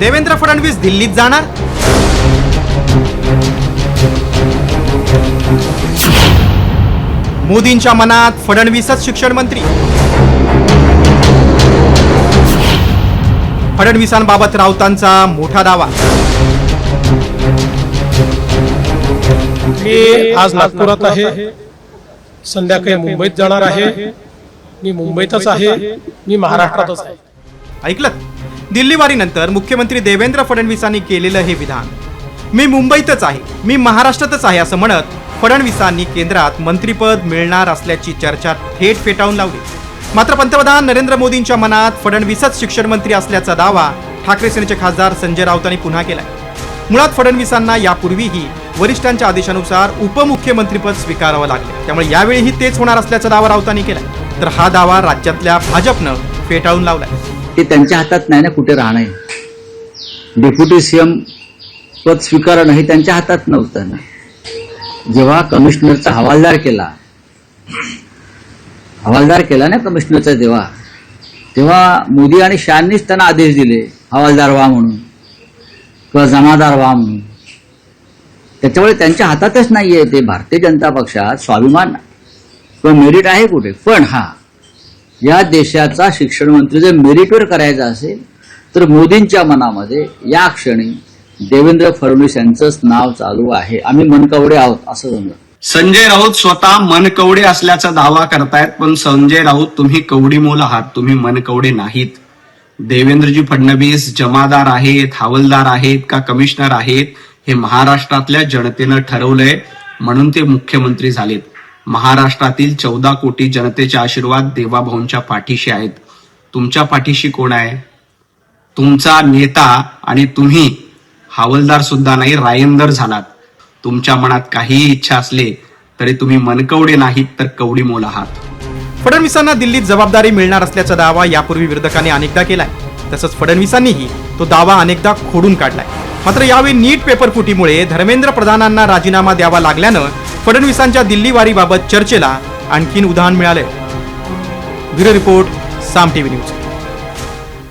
देवेंद्र फडणवीस दिल्लीत जाणार? मोदींच्या मनात फडणवीसच शिक्षण मंत्री. फडणवीसांबाबत राऊतांचा मोठा दावा. मी आज नागपुरात आहे, संध्याकाळी मुंबईत जाणार आहे. मी मुंबईतच आहे, मी महाराष्ट्रातच आहे. ऐकलं? दिल्ली वारीनंतर मुख्यमंत्री देवेंद्र फडणवीसांनी केलेलं हे विधान, मी मुंबईतच आहे, मी महाराष्ट्रातच आहे असं म्हणत फडणवीसांनी केंद्रात मंत्रिपद मिळणार असल्याची चर्चा थेट फेटाळून लावली. मात्र पंतप्रधान नरेंद्र मोदींच्या मनात फडणवीसच शिक्षण मंत्री असल्याचा दावा ठाकरे सेनेचे खासदार संजय राऊतांनी पुन्हा केलाय. मुळात फडणवीसांना यापूर्वीही वरिष्ठांच्या आदेशानुसार उपमुख्यमंत्रीपद स्वीकारावं लागले, त्यामुळे यावेळीही तेच होणार असल्याचा दावा राऊतांनी केलाय. तर हा दावा राज्यातल्या भाजपनं फेटाळून लावलाय. ते त्यांच्या हातात नाही ना कुठे राहणं. डेप्युटी सीएम पद स्वीकारणं हे त्यांच्या हातात नव्हतं ना. जेव्हा कमिशनरचा हवालदार केला ना कमिशनरचा, तेव्हा मोदी आणि शहांनीच त्यांना आदेश दिले हवालदार व्हा म्हणून किंवा जमादार व्हा म्हणून. त्याच्यामुळे त्यांच्या हातातच नाहीये ते. भारतीय जनता पक्षात स्वाभिमान किंवा मेरिट आहे कुठे? पण या देशाचा शिक्षण मंत्री जर मेरिटवर करायचा असेल तर मोदींच्या मनामध्ये या क्षणी देवेंद्र फडणवीस यांचंच नाव चालू आहे. आम्ही मनकवडे आहोत असं समजा. संजय राऊत स्वतः मनकवडे असल्याचा दावा करतायत, पण संजय राऊत तुम्ही कवडीमोल आहात, तुम्ही मनकवडे नाहीत. देवेंद्रजी फडणवीस जमादार आहेत, हवालदार आहेत का कमिशनर आहेत हे महाराष्ट्रातल्या जनतेनं ठरवलंय, म्हणून ते मुख्यमंत्री झालेत. महाराष्ट्रातील 14 कोटी जनतेचे आशीर्वाद देवाभाऊंच्या पाठीशी आहेत. तुमच्या पाठीशी कोण आहे? तुमचा नेता आणि तुम्ही हवालदार सुद्धा नाही, रायंदर झालात. तुमच्या मनात काहीही इच्छा असले तरी तुम्ही मनकवडे नाहीत तर कवडीमोल आहात. फडणवीसांना दिल्लीत जबाबदारी मिळणार असल्याचा दावा यापूर्वी विरोधकांनी अनेकदा केलाय. तसंच फडणवीसांनीही तो दावा अनेकदा खोडून काढलाय. मात्र यावेळी नीट पेपरफुटीमुळे धर्मेंद्र प्रधानांना राजीनामा द्यावा लागल्यानं फडणवीसांच्या दिल्ली वारीबाबत चर्चेला आणखीन उधाण मिळालंय. ब्युरो रिपोर्ट, साम टीव्ही न्यूज.